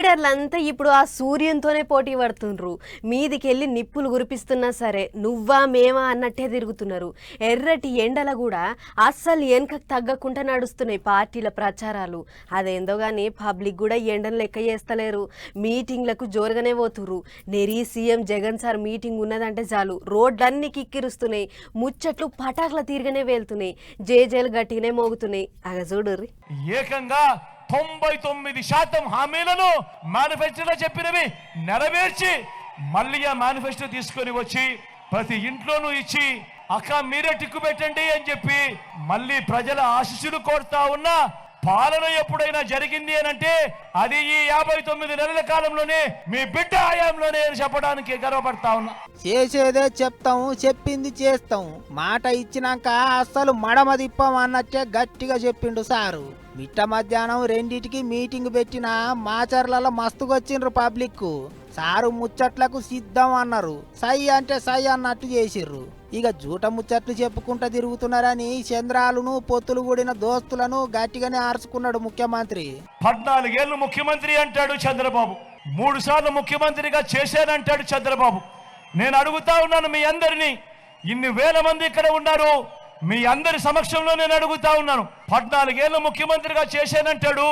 లీడర్లంతా ఇప్పుడు ఆ సూర్యునితోనే పోటీ పడుతుండ్రు. మీదికెళ్ళి నిప్పులు కురిపిస్తున్నా సరే నువ్వా మేమా అన్నట్టే తిరుగుతున్నారు. ఎర్రటి ఎండల కూడా అస్సలు వెనకకు తగ్గకుండా నడుస్తున్నాయి పార్టీల ప్రచారాలు. అదేందో కానీ పబ్లిక్ కూడా ఎండను లెక్క చేస్తలేరు. మీటింగ్లకు జోరుగానే పోతుర్రు. నెరీ సీఎం జగన్ సార్ మీటింగ్ ఉన్నదంటే చాలు రోడ్లన్నీ కిక్కిరుస్తున్నాయి. ముచ్చట్లు పటాకుల తీరుగానే వెళ్తున్నాయి. జేజేలు గట్టిగానే మోగుతున్నాయి. అగ చూడుర్రి. ఏకంగా 99% హామీలను మేనిఫెస్టోలో చెప్పినవి నెరవేర్చి మళ్ళీ ఆ మేనిఫెస్టో తీసుకొని వచ్చి ప్రతి ఇంట్లోనూ ఇచ్చి అక్క మీరే టిక్కు పెట్టండి అని చెప్పి మళ్ళీ ప్రజల ఆశీస్సులు కోరుతా ఉన్న పాలన ఎప్పుడైనా జరిగింది అని అంటే అది ఈ 59 నెలల కాలంలోనే మీ బిడ్డ హయాంలోనే అని చెప్పడానికి గర్వపడతా ఉన్నా. చేసేదే చెప్తాము, చెప్పింది చేస్తాం. మాట ఇచ్చినాక అస్సలు మడమ తిప్పం అన్నట్టే గట్టిగా చెప్పిండు సారు. మిట్ట మధ్యాహ్నం రెండిటికి మీటింగ్ పెట్టిన మాచర్లలో మస్తుకొచ్చిండ్రు పబ్లిక్. సారు ముచ్చట్లకు సిద్ధం అన్నారు. సై అంటే సై అన్నట్టు చేసిర్రు. ఇక జూట ముచ్చట్లు చెప్పుకుంటా తిరుగుతున్నారని చంద్రాలను పొత్తులు కూడిన దోస్తులను గట్టిగానే ఆర్చుకున్నాడు ముఖ్యమంత్రి. 14 ఏళ్ళు ముఖ్యమంత్రి అంటాడు చంద్రబాబు, 3 సార్లు ముఖ్యమంత్రిగా చేశానంటాడు చంద్రబాబు. నేను అడుగుతా ఉన్నాను మీ అందరినీ, ఇన్ని వేల మంది ఇక్కడ ఉన్నారు, మీ అందరి సమక్షంలో నేను అడుగుతా ఉన్నాను. 14 ఏళ్ళు ముఖ్యమంత్రిగా చేశానంటాడు,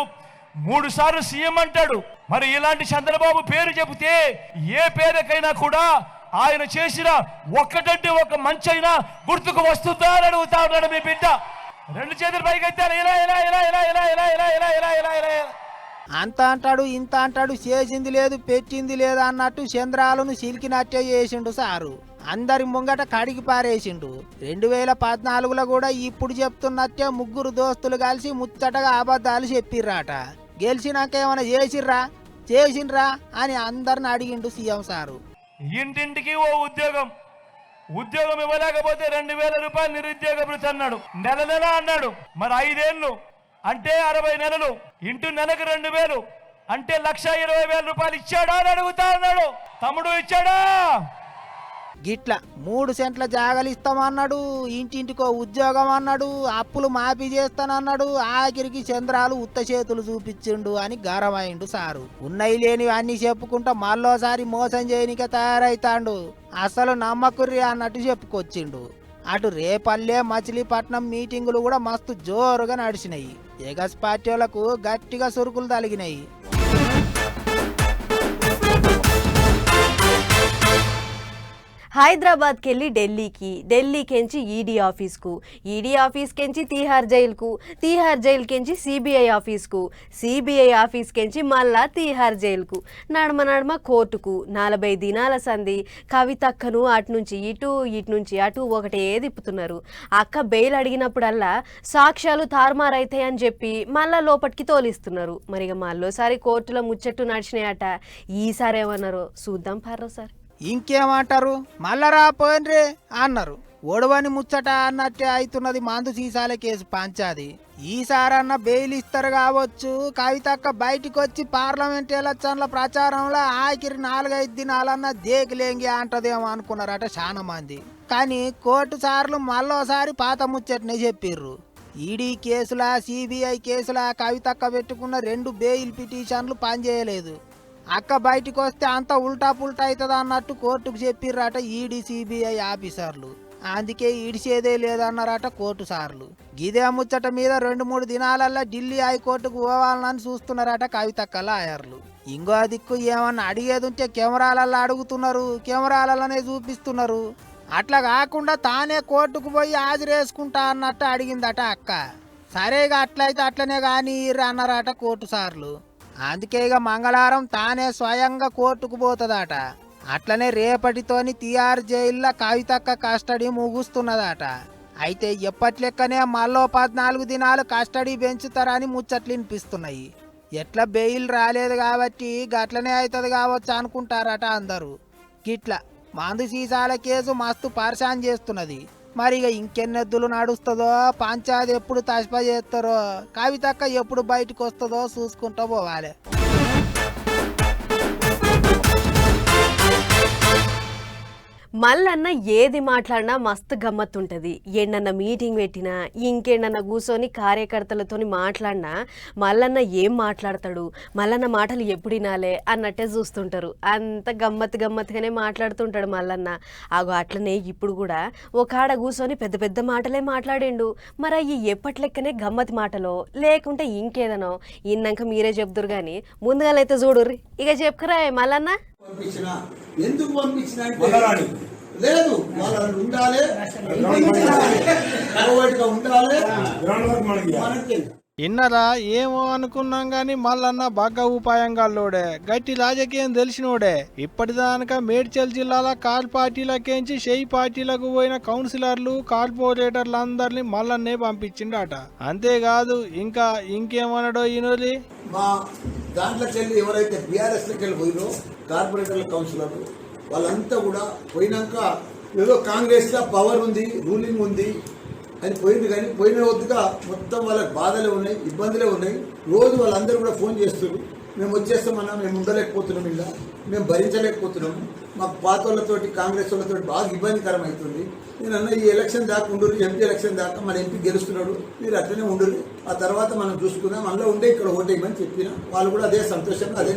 3 సార్లు సీఎం అంటాడు. మరి ఇలాంటి చంద్రబాబు పేరు చెబితే ఏ పేరుకైనా కూడా ఆయన చేసిన ఒక్కటంటే ఒక మంచి అయినా గుర్తుకు వస్తుందా అని అడుగుతా ఉన్నాడు మీ బిడ్డ. 2 చేతులు పైకైతే ఇలా ఇలా ఇలా ఇలా ఇలా ఇలా ఇలా ఇలా ఇలా ఇలా ఇలా అంత అంటాడు ఇంత అంటాడు, చేసింది లేదు పెట్టింది లేదు అన్నట్టు చంద్రాలను సిలికినట్టే చేసిండు సారు. అందరి ముంగట కడిగి పారేసిండు. 2014లో కూడా ఇప్పుడు చెప్తున్నట్టే 3 దోస్తులు కలిసి ముచ్చటగా అబద్ధాలు చెప్పిర్రాట. గెలిచినాక ఏమైనా చేసిండ్రా అని అందరిని అడిగిండు సీఎం సారు. ఇంటింటికి ఓ ఉద్యోగం ఇవ్వలేకపోతే 2000 రూపాయలు నిరుద్యోగ భృతి అన్నాడు. నెల అన్నాడు. మరి 5 ఏళ్ళు అంటే 60 నెలలు ఇంటూ నెలకు 2000 అంటే 1,20,000 రూపాయలు ఇచ్చాడా అని అడుగుతా ఉన్నాడు. తమ్ముడు ఇచ్చాడా? గిట్ల 3 సెంట్ల జాగలు ఇస్తామన్నాడు, ఇంటింటికో ఉద్యోగం అన్నాడు, అప్పులు మాఫీ చేస్తానన్నాడు. ఆఖరికి చంద్రాలు ఉత్త చేతులు చూపించిండు అని గరమైండు సారు. ఉన్నాయి లేనివి అన్ని చెప్పుకుంటా మళ్ళోసారి మోసం చేయనికే తయారైతాండు. అసలు నమ్మకుర్రి అన్నట్టు చెప్పుకొచ్చిండు. అటు రేపల్లె మచిలీపట్నం మీటింగులు కూడా మస్తు జోరుగా నడిచినాయి. ఎగస్ పార్టీలకు గట్టిగా సురుకులు తలిగినాయి. హైదరాబాద్కి వెళ్ళి ఢిల్లీకెంచి ఈడీ ఆఫీస్కెంచి తీహార్ జైలుకెంచి సిబిఐ ఆఫీస్కెంచి మళ్ళా తీహార్ జైలుకు, నడమ కోర్టుకు 40 దినాల సంధి. కవితక్కను అటు నుంచి అటు ఒకటే తిప్పుతున్నారు. అక్క బెయిల్ అడిగినప్పుడల్లా సాక్ష్యాలు తారుమారైతాయని చెప్పి మళ్ళా లోపటికి తోలిస్తున్నారు. మరిగా మళ్ళోసారి కోర్టులో ముచ్చట్టు నడిచినాయట. ఈసారి ఏమన్నారో చూద్దాం పర్రో సార్. ఇంకేమంటారు, మళ్ళరా పోయినరే అన్నారు. ఓడవని ముచ్చట అన్నట్టే అవుతున్నది మందు సీసాల కేసు పంచాది. ఈసారన్న బెయిల్ ఇస్తారు కావచ్చు. కవితక్క బయటికి వచ్చి పార్లమెంట్ ఎలక్షన్ల ప్రచారంలో ఆఖరి 4-5 దినాలన్నా దేకిలేంగి అంటదేమో అనుకున్నారట చాలా మంది. కానీ కోర్టు సార్లు మళ్ళోసారి పాత ముచ్చటనే చెప్పిర్రు. ఈడీ కేసులా సిబిఐ కేసులా కవితక్క పెట్టుకున్న 2 బెయిల్ పిటిషన్లు పనిచేయలేదు. అక్క బయటికి వస్తే అంత ఉల్టా పుల్టా అవుతుంది అన్నట్టు కోర్టుకు చెప్పిర్రట ఈడీ సిబిఐ ఆఫీసర్లు. అందుకే ఈడిసేదే లేదన్నారట కోర్టు సార్లు. గిదే ముచ్చట మీద 2-3 దినాలల్లా ఢిల్లీ హైకోర్టుకు పోవాలని చూస్తున్నారట కవితక్క లాయర్లు. ఇంకో దిక్కు ఏమన్నా అడిగేది ఉంటే కెమెరాలల్లో అడుగుతున్నారు, కెమెరాలలోనే చూపిస్తున్నారు. అట్లా కాకుండా తానే కోర్టుకు పోయి హాజరేసుకుంటా అన్నట్టు అడిగిందట అక్క. సరేగా అట్లయితే అట్లనే కానీ అన్నారట కోర్టు సార్లు. అందుకే ఇక మంగళవారం తానే స్వయంగా కోర్టుకు పోతుందట. అట్లనే రేపటితోని తీహార్ జైల్లో కవితక్క కస్టడీ ముగుస్తున్నదట. అయితే ఎప్పట్లెక్కనే మళ్ళీ 14 దినాలు కస్టడీ పెంచుతారని ముచ్చట్లు వినిపిస్తున్నాయి. ఎట్లా బెయిల్ రాలేదు కాబట్టి గట్లనే అవుతుంది కావచ్చు అనుకుంటారట అందరూ. గిట్లా మందు సీసాల కేసు మస్తు పరిశాన్ చేస్తున్నది. మరి ఇక ఇంకెన్నెద్దులు నడుస్తుందో, పంచాయతీ ఎప్పుడు తస్ప చేస్తారో, కవితక్క ఎప్పుడు బయటకు వస్తుందో చూసుకుంటూ పోవాలి. మళ్ళన్న ఏది మాట్లాడినా మస్తు గమ్మత్తుంటది. ఎన్నన్నా మీటింగ్ పెట్టినా ఇంకేడన్నా కూర్చొని కార్యకర్తలతోని మాట్లాడినా మళ్ళన్న ఏం మాట్లాడతాడు, మళ్ళన్న మాటలు ఎప్పుడు వినాలే అన్నట్టే చూస్తుంటారు. అంత గమ్మత్తుగానే మాట్లాడుతుంటాడు మళ్ళన్న. అగో అట్లనే ఇప్పుడు కూడా ఒక ఆడ కూర్చొని పెద్ద పెద్ద మాటలే మాట్లాడిండు. మరి అవి ఎప్పట్లెక్కనే గమ్మతి మాటలో లేకుంటే ఇంకేదనో ఇన్నాక మీరే చెప్తురు కానీ ముందుగాలైతే చూడుర్రి. ఇక చెప్పుకురా మళ్ళన్న. పంపించిన ఎందుకు పంపించిన లేదు, వాళ్ళు ఉండాలి, ఉండాలి. ఇన్నరా ఏమో అనుకున్నాం గాని మళ్ళన్న బాగా ఉపాయంగాల్లోడే, గట్టి రాజకీయం తెలిసినోడే. ఇప్పటిదానక మేడ్చల్ జిల్లాల కాల్ పార్టీలకేంచి షెయి పార్టీలకు పోయిన కౌన్సిలర్లు కార్పొరేటర్లు అందరినీ మళ్ళన్నే పంపించిండట. అంతేకాదు ఇంకా ఇంకేమన్నాడో ఈనోలి. మా దాంట్లోకి వెళ్ళి ఎవరైతే బీఆర్ఎస్లోకి వెళ్ళి పోయినో కార్పొరేటర్ల కౌన్సిలర్లు వాళ్ళంతా కూడా పోయినాక ఏదో కాంగ్రెస్ లో పవర్ ఉంది, రూలింగ్ ఉంది అని పోయింది. కానీ పోయిన వద్దుగా మొత్తం వాళ్ళకి బాధలే ఉన్నాయి, ఇబ్బందులే ఉన్నాయి. రోజు వాళ్ళందరూ కూడా ఫోన్ చేస్తారు, మేము వచ్చేస్తామన్నా, మేము ఉండలేకపోతున్నాం, ఇలా మేము భరించలేకపోతున్నాము, మాకు పాత వాళ్ళతోటి కాంగ్రెస్ వాళ్ళతోటి బాగా ఇబ్బందికరం అవుతుంది. నేను అన్న ఈ ఎలక్షన్ దాకా ఉండరు, ఎంపీ ఎలక్షన్ దాకా మన ఎంపీ గెలుస్తున్నాడు, మీరు అట్లనే ఉండరు, ఆ తర్వాత మనం చూసుకుందాం, మనలో ఉండే ఇక్కడ ఓటేయమని చెప్పిన. వాళ్ళు కూడా అదే సంతోషంగా అదే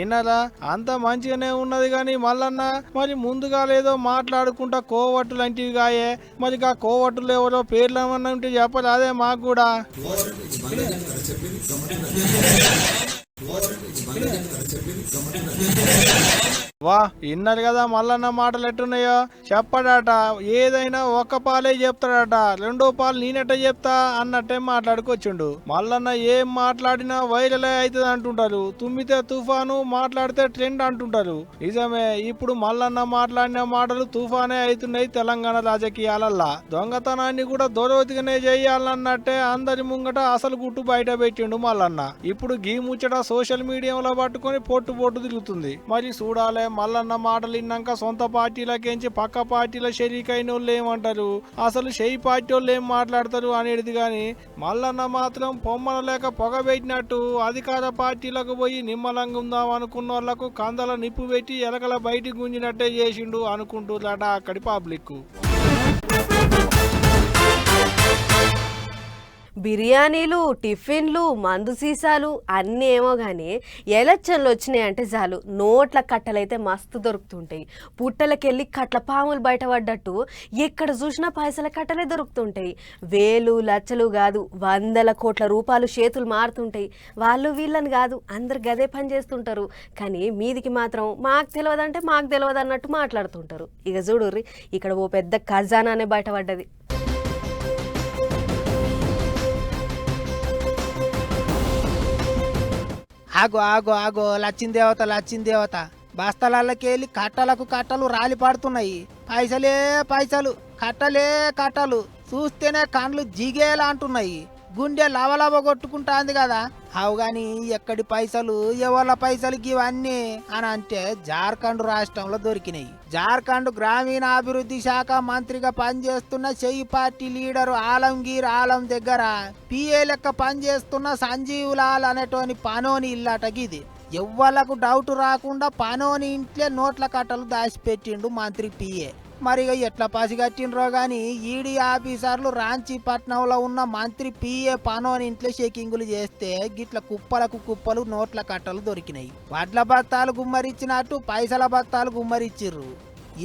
ఏనారా అంత మంచిగానే ఉన్నది కానీ మళ్ళన్న మరి ముందుగా లేదో మాట్లాడుకుంటా కోవట్టులు అంటివి కాయే. మరి ఆ కోవట్టులు ఎవరో పేర్లు ఏమన్నా ఉంటే చెప్పాలి, అదే మాకు కూడా. వా ఇన్నారు కదా మల్లన్న మాటలు ఎట్టున్నాయో చెప్పడాట. ఏదైనా ఒక్క పాలే చెప్తాడట, రెండో పాలు నేనెట్ట చెప్తా అన్నట్టే మాట్లాడుకొచ్చిండు. మల్లన్న ఏం మాట్లాడినా వైరలే అవుతుంది అంటుంటారు, తుమ్మితే తుఫాను, మాట్లాడితే ట్రెండ్ అంటుంటారు. నిజమే, ఇప్పుడు మల్లన్న మాట్లాడిన మాటలు తుఫానే అవుతున్నాయి తెలంగాణ రాజకీయాలల్లా. దొంగతనాన్ని కూడా దొరవతిగానే చేయాలన్నట్టే అందరి ముంగట అసలు గుట్టు బయట పెట్టిండు మల్లన్న. ఇప్పుడు గీ ముచ్చట సోషల్ మీడియాలో పట్టుకొని పొట్టు తిరుగుతుంది. మరి చూడాలే మల్లన్న మాటలు విన్నాక సొంత పార్టీలకేంచి పక్క పార్టీల షరీకైన వాళ్ళు ఏమంటారు, అసలు షెయి పార్టీ వాళ్ళు ఏం మాట్లాడతారు అనేది. గాని మల్లన్న మాత్రం పొమ్మన లేక పొగబెట్టినట్టు అధికార పార్టీలకు పోయి నిమ్మలంగా ఉందాం అనుకున్న వాళ్లకు కందల నిప్పు పెట్టి ఎలకల బయటికి గుంజినట్టే చేసిండు అనుకుంటున్నారట అక్కడి పబ్లిక్. బిర్యానీలు, టిఫిన్లు, మందు సీసాలు అన్నీ ఏమో కానీ ఎలక్షన్లు వచ్చినాయంటే చాలు నోట్ల కట్టలైతే మస్తు దొరుకుతుంటాయి. పుట్టలకెళ్ళి కట్ల పాములు బయటపడ్డట్టు ఎక్కడ చూసినా పైసల కట్టలే దొరుకుతుంటాయి. వేలు లక్షలు కాదు, 100 కోట్ల రూపాయలు చేతులు మారుతుంటాయి. వాళ్ళు వీళ్ళని కాదు, అందరు గదే పని చేస్తుంటారు. కానీ మీదికి మాత్రం మాకు తెలియదంటే మాకు తెలియదు అన్నట్టు మాట్లాడుతుంటారు. ఇక చూడుర్రి, ఇక్కడ ఓ పెద్ద ఖజానానే బయటపడ్డది. ఆగో ఆగో ఆగో లచ్చిందేవత బస్తాలకెళ్ళి కట్టలు రాలి పడుతున్నాయి. పైసలే పైసలు, కట్టలు చూస్తేనే కండ్లు జిగేలా అంటున్నాయి. గుండె లవలవ కొట్టుకుంటాంది కదా. అవు గాని ఎక్కడి పైసలు, ఎవరి పైసలు ఇవన్నీ అని అంటే జార్ఖండ్ రాష్ట్రంలో దొరికినాయి. జార్ఖండ్ గ్రామీణాభివృద్ధి శాఖ మంత్రిగా పనిచేస్తున్న షెయి పార్టీ లీడరు ఆలం దగ్గర పిఏ లెక్క పనిచేస్తున్న సంజీవ్ లాల్ అనేటోని పనోని ఇల్లటగిది. ఎవ్వలకు డౌట్ రాకుండా పనోని ఇంట్లో నోట్ల కట్టలు దాచిపెట్టిండు మంత్రి పిఏ. మరి ఎట్లా పసిగట్టినరో గాని ఈడీ ఆఫీసర్లు రాంచీపట్నంలో ఉన్న మంత్రి పిఏ పనోని ఇంట్లో చెకింగులు చేస్తే గిట్ల కుప్పలు నోట్ల కట్టలు దొరికినాయి. వడ్ల బత్తాలు గుమ్మరిచ్చినట్టు పైసల బత్తాలు గుమ్మరిచ్చిర్రు.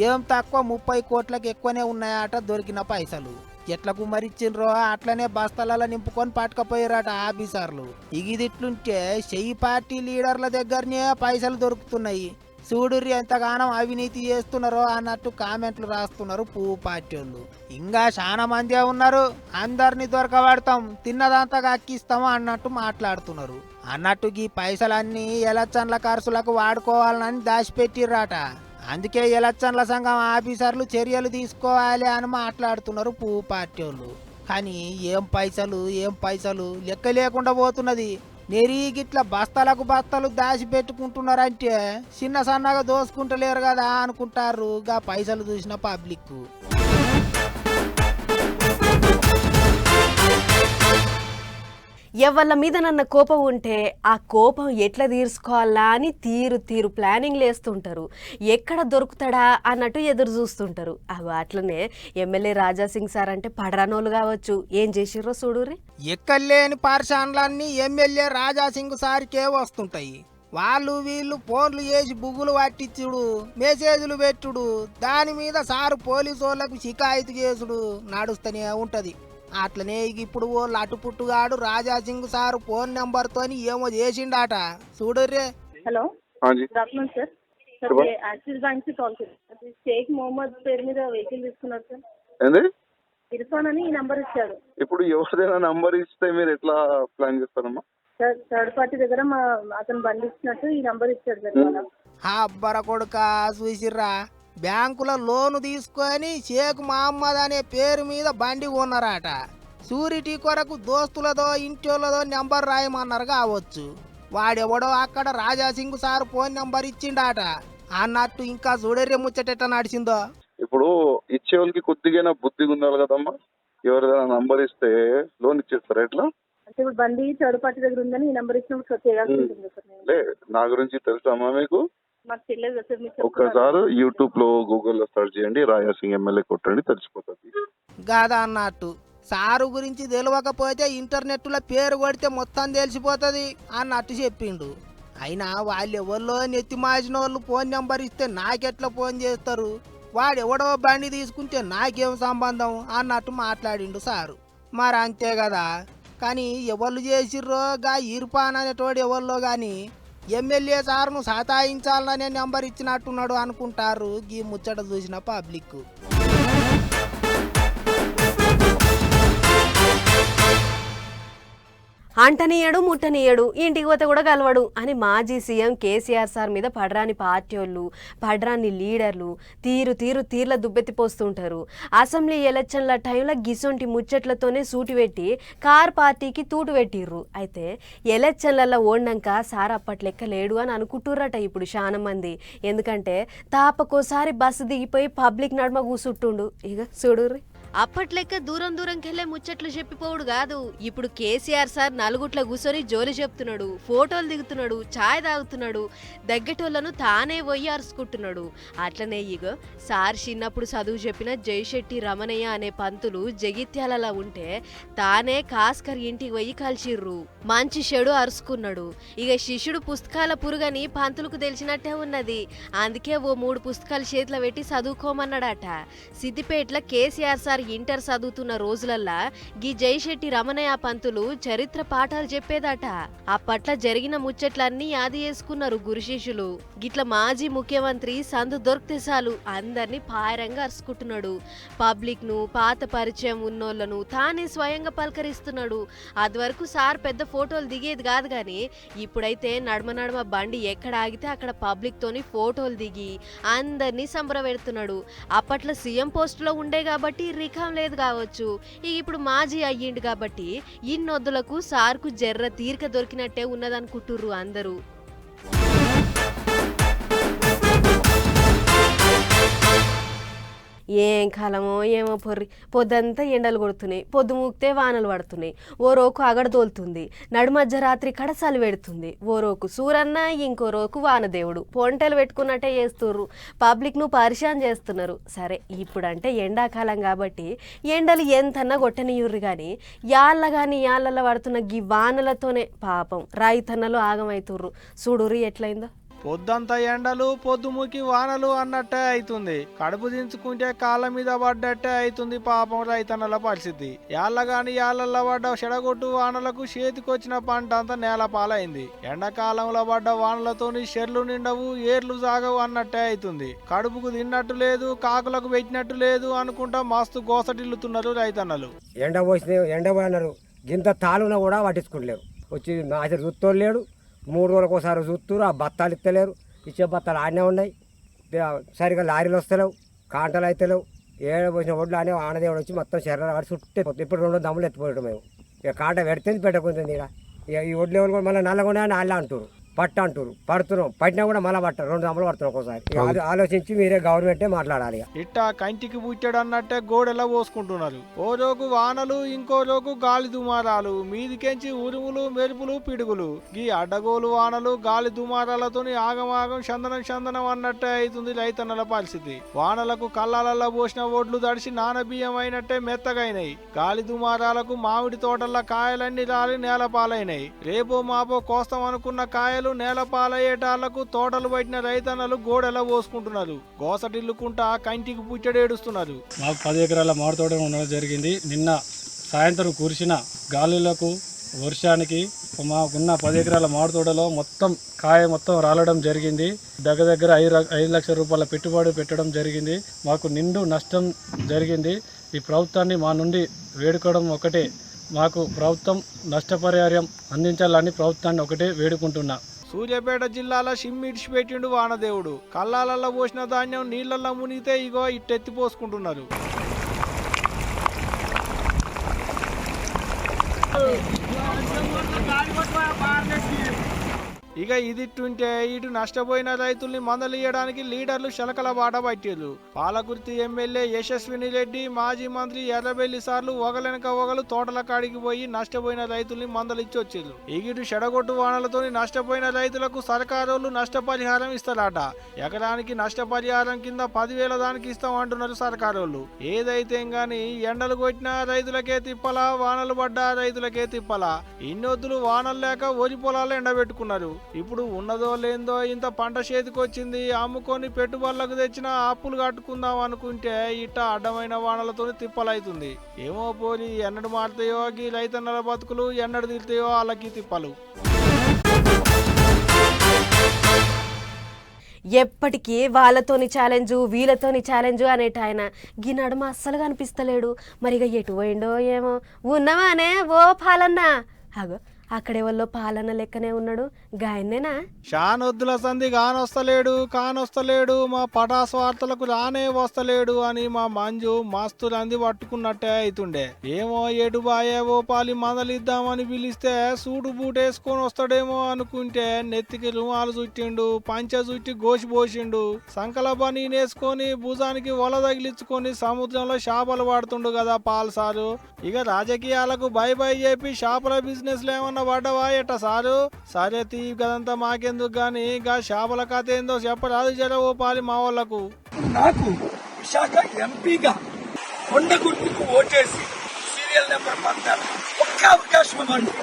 ఏం తక్కువ 30 కోట్లకు ఎక్కువనే ఉన్నాయట దొరికిన పైసలు. ఎట్లా గుమ్మరిచ్చిండ్రో అట్లనే బస్తాలలో నింపుకొని పట్టుకపోయారట ఆఫీసర్లు. ఇగిదిట్లుంటే షెయి పార్టీ లీడర్ల దగ్గరనే పైసలు దొరుకుతున్నాయి. చూడుర్రి ఎంతగానో అవినీతి చేస్తున్నారో అన్నట్టు కామెంట్లు రాస్తున్నారు పువ్వు పార్టీ వాళ్ళు. ఇంకా చాలా మందే ఉన్నారు, అందరినీ దొరకబడతాం, తిన్నదంతా అక్కిస్తాము అన్నట్టు మాట్లాడుతున్నారు. అన్నట్టు ఈ పైసలన్నీ ఎలక్షన్ల ఖర్చులకు వాడుకోవాలని దాచిపెట్టిర్రాట. అందుకే ఎలక్షన్ల సంఘం ఆఫీసర్లు చర్యలు తీసుకోవాలి అని మాట్లాడుతున్నారు పువ్వు పార్టీ వాళ్ళు. కానీ ఏం పైసలు లెక్క లేకుండా పోతున్నది. నెరీగిట్ల బస్తాలు దాచి పెట్టుకుంటున్నారంటే చిన్న సన్నగా దోసుకుంటలేరు కదా అనుకుంటారు గా పైసలు చూసిన పబ్లిక్. ఎవళ్ళ మీద నన్న కోపం ఉంటే ఆ కోపం ఎట్లా తీర్చుకోవాలా అని తీరు ప్లానింగ్లు వేస్తుంటారు. ఎక్కడ దొరుకుతాడా అన్నట్టు ఎదురు చూస్తుంటారు. అట్లనే ఎమ్మెల్యే రాజాసింగ్ సార్ అంటే పడరానోళ్ళు కావచ్చు, ఏం చేసిర్రో చూడుర్రి. ఎక్కలేని పార్షాన్లన్నీ ఎమ్మెల్యే రాజాసింగ్ సార్కే వస్తుంటాయి. వాళ్ళు వీళ్ళు ఫోన్లు చేసి బుగ్గులు పట్టించుడు, మెసేజ్లు పెట్టుడు, దాని మీద సారు పోలీసు వాళ్ళకు షికాయతు చేసుడు నడుస్తూనే ఉంటది. అట్లనే ఇప్పుడు వాళ్ళు అటుపుట్టుగాడు రాజాసింగ్ సార్ ఫోన్ నెంబర్ తోని ఏమో చేసిండాట చూడర్రే. हेलो हाँ जी गुड आफ्टरनून सर सर చెప్పండి. ये యాక్సిస్ బ్యాంక్ కి కాల్ చేశారు. షేక్ మొహమ్మద్ పేరు మీద వెహికల్ తీసుకున్నారు సార్. ఏంది ఇర్ఫాన్ అని ఈ నంబర్ ఇచ్చాడు ఇప్పుడు ఎవరిదైనా నంబర్ ఇస్తే మీరు ఎట్లా ప్లాన్ చేస్తారమ్మా? సార్. థర్డ్ పార్టీ దగ్గర మా అతను బండి ఇచ్చినట్టు ఈ నంబర్ ఇచ్చాడు సార్. ఇవాళ అబ్బర కొడుక చూసిర్రా, బ్యాంకులో లోను తీసుకొని షేక్ మహమ్మద్ అనే పేరు మీద బండి కొన్నారట. షూరిటీ కొరకు దోస్తులదో ఇంటిలదో నెంబర్ రాయమన్నారు కావచ్చు. వాడెవడో అక్కడ రాజాసింగ్ సార్ ఫోన్ నెంబర్ ఇచ్చిండాట అన్నట్టు. ఇంకా చూడర్రే ముచ్చట నడిచిందో. ఇప్పుడు ఇచ్చే వాళ్ళకి కొద్దిగా బుద్ధి ఉండాలి కదమ్మా. ఎవరిదైనా నంబర్ ఇస్తే లోన్ ఇచ్చేస్తారా ఎట్లా? అంటే ఇప్పుడు బండి థర్డ్ పార్టీ దగ్గర ఉందని ఈ నంబర్ ఇచ్చినప్పుడు చేయాల్సి ఉంటుంది సార్. నేను లే, నా గురించి తెలుసామా మీకు? మాకు తెలియదు సార్. మీరు చెప్తున్నారు. ఒక్కసారి యూట్యూబ్ లో గూగుల్లో సెర్చ్ చేయండి, రాజాసింగ్ ఎమ్మెల్యే కొట్టండి, తెలిసిపోతుంది. గాదా అన్నట్టు. సారు గురించి తెలియకపోతే ఇంటర్నెట్లో పేరు కొడితే మొత్తం తెలిసిపోతుంది అన్నట్టు చెప్పిండు. అయినా వాళ్ళు ఎవరిలో నెత్తి మాసిన వాళ్ళు ఫోన్ నెంబర్ ఇస్తే నాకెట్లా ఫోన్ చేస్తారు, వాడెవడో బండి తీసుకుంటే నాకేం సంబంధం అన్నట్టు మాట్లాడిండు సారు. మరి అంతే కదా. కానీ ఎవరు చేసిర్రో గా ఇర్ఫాన్ అనేటోడు ఎవరిలో కానీ ఎమ్మెల్యే సార్ను సతాయించాలనే నెంబర్ ఇచ్చినట్టున్నాడు అనుకుంటారు ఈ ముచ్చట చూసిన పబ్లిక్. అంటనీయడు ముట్టనీయడు, ఇంటికి పోతే కూడా కలవడు అని మాజీ సీఎం కేసీఆర్ సార్ మీద పడరాని పార్టీ వాళ్ళు, పడరాని లీడర్లు తీర్ల దుబ్బెత్తిపోస్తుంటారు. అసెంబ్లీ ఎలక్షన్ల టైంలో గిసొంటి ముచ్చట్లతోనే సూటి పెట్టి కార్ పార్టీకి తూటు పెట్టిర్రు. అయితే ఎలక్షన్లలో ఓడినాక సార్ అప్పట్లెక్క లేడు అని అనుకుంటుర్రట ఇప్పుడు చాలా మంది. ఎందుకంటే తాపకోసారి బస్సు దిగిపోయి పబ్లిక్ నడుమ కూసుట్టుండు. ఇక చూడుర్రి. అప్పట్లెక్క దూరంకెళ్ళే ముచ్చట్లు చెప్పిపోవుడు కాదు. ఇప్పుడు కేసీఆర్ సార్ నలుగుట్ల కూర్చొని జోలి చెప్తున్నాడు, ఫోటోలు దిగుతున్నాడు, ఛాయ్ తాగుతున్నాడు, దగ్గటోళ్లను తానే పోయి అరుచుకుంటున్నాడు. అట్లనే ఇగో సార్ చిన్నప్పుడు చదువు చెప్పిన జయశెట్టి రమణయ్య అనే పంతులు జగిత్యాలలో ఉంటే తానే కాస్కర్ ఇంటికి పోయి కలిసిర్రు. మంచి చెడు అరుచుకున్నాడు. ఇక శిష్యుడు పుస్తకాల పురుగని పంతులకు తెలిసినట్టే ఉన్నది. అందుకే ఓ 3 పుస్తకాలు చేతిలో పెట్టి చదువుకోమన్నాడట. సిద్దిపేటలో కేసీఆర్ సార్ ఇంటర్ చదువుతున్న రోజులల్లా గీ జయశెట్టి రమణయ్య పంతులు చరిత్ర పాఠాలు చెప్పేదట. అప్పట్ల జరిగిన ముచ్చట్లన్నీ యాది చేసుకున్నారు గురు శిష్యులు. గిట్ల మాజీ ముఖ్యమంత్రి సందు దొరికితే చాలు అందరినీ పాయరంగా అరుచుకుంటున్నాడు. పబ్లిక్ ను, పాత పరిచయం ఉన్నోళ్లను తానే స్వయంగా పలకరిస్తున్నాడు. అది వరకు సార్ పెద్ద ఫోటోలు దిగేది కాదు కానీ ఇప్పుడైతే నడమ బండి ఎక్కడ ఆగితే అక్కడ పబ్లిక్ తోని ఫోటోలు దిగి అందరినీ సంబరపెడుతున్నాడు. అప్పట్లో సీఎం పోస్ట్ లో ఉండే కాబట్టి రికం లేదు కావచ్చు. ఇప్పుడు మాజీ అయ్యిండు కాబట్టి ఇన్నొద్దులకు సార్కు జర్ర తీరిక దొరికినట్టే ఉన్నదనుకుంటుర్రు అందరూ. ఏం కాలమో ఏమో పొర్రి, పొద్దంతా ఎండలు కొడుతున్నాయి, పొద్దు మూక్తే వానలు పడుతున్నాయి, ఓ రోకు అగడ తోలుతుంది, నడుమధ్య రాత్రి కడసాలు పెడుతుంది, ఓ రోకు సూరన్న, ఇంకో రోకు వానదేవుడు పొంటలు పెట్టుకున్నట్టే చేస్తుర్రు. పబ్లిక్ను పరిశాన్ చేస్తున్నారు. సరే ఇప్పుడంటే ఎండాకాలం కాబట్టి ఎండలు ఎంతన్నా కొట్టనియుర్రు కానీ యాళ్ళలో పడుతున్న గీ వానలతోనే పాపం రైతన్నలు ఆగమవుతుర్రు. చూడుర్రి ఎట్లయిందో. పొద్దంతా ఎండలు పొద్దుముకి వానలు అన్నట్టే అవుతుంది. కడుపు దించుకుంటే కాళ్ళ మీద పడ్డట్టే అవుతుంది పాపం రైతన్నల పరిస్థితి. యాళ్ళల్లో పడ్డ చెడగొట్టు వానలకు చేతికొచ్చిన పంట అంతా నేల పాలైంది. ఎండాకాలంలో పడ్డ వానలతోని చెర్లు నిండవు, ఏర్లు సాగవు అన్నట్టే అవుతుంది. కడుపుకు తిన్నట్టు లేదు, కాకులకు పెట్టినట్టు లేదు అనుకుంటా మస్తు గోసటిల్లుతున్నారు రైతన్నలు. ఎండ పోయినారు, గింత తాలున కూడా పట్టించుకుంటలేరు. వచ్చి అసలు చూస్తూ లేడు. 3 రోజులకు ఒకసారి చూస్తున్నారు. ఆ బత్తాలు ఇస్తలేరు, ఇచ్చే బత్తాలు ఆడనే ఉన్నాయి. సరిగా లారీలు వస్తలేవు, కాంటలు అయితలేవు. ఏడ పోసిన ఒడ్లు ఆనే ఆనదేవుడు వచ్చి మొత్తం శరీరం వాడి చుట్టే. ఇప్పుడు 2 దమ్ములు ఎత్తిపోయాడు. మేము ఇక కాంట పెడితే పెట్టకుంటుంది. ఇక ఈ ఒడ్లు ఎవరు కూడా మళ్ళీ నల్లగొండ అని అలా అంటారు. పట్ట అంటారు పడుతున్నాం పట్టినా కూడా మళ్ళీ పట్ట 2 అమలు పడుతున్నాం ఒక్కోసారి ఇక అది ఆలోచించి మీరే గవర్నమెంటే మాట్లాడాలి ఇక. ఇట్టా కంటికి పుట్టాడు అన్నట్టే గోడెలా పోసుకుంటున్నారు. ఓ రోజు వానలు ఇంకో రోజు గాలి దుమారాలు మీదికెంచి ఉరుములు మెరుపులు పిడుగులు. ఈ అడ్డగోలు వానలు గాలి దుమారాలతోని ఆగమాగం చందనం అన్నట్టే అవుతుంది రైతన్నల పరిస్థితి. వానలకు కళ్ళాలల్లో పోసిన ఒడ్లు తడిసి నానబియ్యం అయినట్టే మెత్తగైనాయి. గాలి దుమారాలకు మామిడి తోటల కాయలన్నీ రాలి నేలపాలైనాయి. రేపో మాపో కోస్తాం అనుకున్న కాయలు నేలపాలయ్యేటాళ్లకు తోటలు పట్టిన రైతన్నలు గోడెలా పోసుకుంటున్నారు. గోసటిల్లుకుంటా కంటికి పుట్టడేడుస్తున్నారు. మాకు 10 ఎకరాల మామిడి తోట ఉండడం జరిగింది. నిన్న సాయంత్రం కురిసిన గాలులకు వర్షానికి మాకున్న 10 ఎకరాల మామిడి తోటలో కాయ మొత్తం రాలడం జరిగింది. దగ్గర 5 లక్షల రూపాయల పెట్టుబడి పెట్టడం జరిగింది. మాకు నిండు నష్టం జరిగింది. ఈ ప్రభుత్వాన్ని మా నుండి వేడుకోవడం ఒకటే, మాకు ప్రభుత్వం నష్టపరిహారం అందించాలని ప్రభుత్వాన్ని ఒకటే వేడుకుంటున్నా. సూర్యాపేట జిల్లాలో షిమ్మిడిచిపెట్టిండు వానదేవుడు. కళ్ళాలల్లో పోసిన ధాన్యం నీళ్లలో మునిగితే ఇగో ఇట్టెత్తి పోసుకుంటున్నారు. ఇక ఇదిట్టుంటే ఇటు నష్టపోయిన రైతుల్ని మందలియడానికి లీడర్లు శలకల బాట పట్టిర్రు. పాలకుర్తి ఎమ్మెల్యే యశస్విని రెడ్డి, మాజీ మంత్రి ఎర్రబెల్లి సార్లు ఒకలెనక ఒకలు తోటల కాడికి పోయి నష్టపోయిన రైతుల్ని మందలిచ్చి వచ్చిర్రు. ఇటు చెడగొట్టు వానలతో నష్టపోయిన రైతులకు సర్కారోళ్ళు నష్టపరిహారం ఇస్తారట. ఎకరానికి నష్టపరిహారం కింద 10,000 దానికి ఇస్తాం అంటున్నారు సర్కారోళ్ళు. ఏదైతే గాని ఎండలు కొట్టినా రైతులకే తిప్పలా, వానలు పడ్డా రైతులకే తిప్పలా. ఇన్నొద్దులు వానలు లేక వరి పొలాలు ఎండబెట్టుకున్నారు. ఇప్పుడు ఉన్నదో లేదో ఇంత పంట చేతికొచ్చింది, అమ్ముకొని పెట్టుబడులకు తెచ్చిన అప్పులు కట్టుకుందాం అనుకుంటే ఇట్ట అడ్డమైన వానలతో తిప్పలైతుంది. ఏమో పోలి ఎన్నడు మారుతాయో ఈ రైతన్నల బతుకులు, ఎన్నడు తీరుతాయో వాళ్ళకి తిప్పలు. ఎప్పటికీ వాళ్ళతోని ఛాలెంజు వీళ్ళతోని ఛాలెంజు అనేట ఆయన గీ నడుమ అస్సలు కనిపిస్తలేడు. మరిగా ఎటు పోయిండో ఏమో. ఉన్నవానే ఓ పాలన్నా, అగో అక్కడెవల్లో పాలన లెక్కనే ఉన్నాడు. గాయనేనా షానొద్దుల సంధి కానొస్తలేడు మా పటాస్ వార్తలకు రానే వస్తలేడు అని మా మంజు మస్తు రంది పట్టుకున్నట్టే అవుతుండే. ఏమో ఎటు బాయే ఓ పాలి మందలిద్దామని పిలిస్తే సూటు బూట్ వేసుకొని వస్తాడేమో అనుకుంటే నెత్తికి రుమాలు చుట్టిండు, పంచ చుట్టి గోసి పోసిండు, సంకల పని వేసుకొని భుజానికి వల తగిలించుకొని సముద్రంలో చేపలు పడుతుండు కదా పాల్ సారు. ఇక రాజకీయాలకు బై చెప్పి చేపల బిజినెస్ ఏమన్నా పడ్డవా ఎట్ట సారు? సరే తీ గదంతా మాకెందుకు గాని గా చేపల కథ ఏందో చెప్పరాదు జర ఓ పాలి మా వాళ్ళకు. నాకు విశాఖ ఎంపీగా కొండ గుర్తుకు ఓటేసి సీరియల్ నెంబర్ 14 ఒక్క అవకాశం ఇవ్వండి.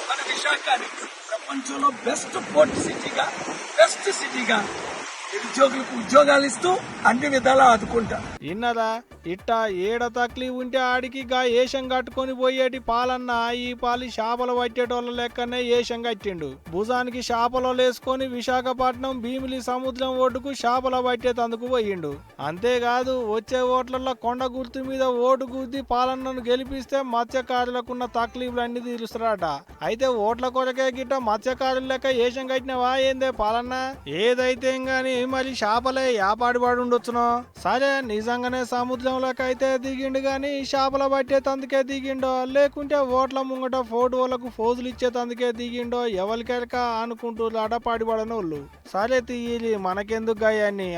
మన విశాఖని ప్రపంచంలో బెస్ట్ పోర్ట్ సిటీగా, బెస్ట్ సిటీగా నిరుద్యోగులకు ఉద్యోగాలు ఇస్తూ అన్ని విధాలా ఆదుకుంటా. ఇన్నరా ఇట్ట ఏడ తక్లీ ఉంటే ఆడికి గా ఏషం కట్టుకొని పోయేటి పాలన్న ఈ పాలి చేపలు పట్టేటోళ్ళ లెక్కనే ఏషం కట్టిండు. భుజానికి చేపలు వేసుకొని విశాఖపట్నం భీమిలి సముద్రం ఒడ్డుకు చేపల పట్టేతందుకు పోయిండు. అంతేకాదు వచ్చే ఓట్లలో కొండ గుర్తు మీద ఓటు గుద్ది పాలన్నను గెలిపిస్తే మత్స్యకారులకున్న తక్లీఫ్లన్నీ తీరుస్తారట. అయితే ఓట్ల కొరకే గిట్ట మత్స్యకారుల లెక్క ఏషం కట్టినవా ఏందే పాలన్న? ఏదైతే గాని మరి చేపలే యాపాడిపాడు ఉండొచ్చునో. సరే నిజంగానే సముద్రంలోకైతే దిగిండు గాని చేపల పట్టేతందుకే దిగిండో, లేకుంటే ఓట్ల ముంగట ఫోటోలకు ఫోజులు ఇచ్చేతందుకే దిగిండో ఎవరికెరక అనుకుంటూ అడపాడిపడనోళ్ళు. సరే తీయి మనకెందుకు గాయన్ని.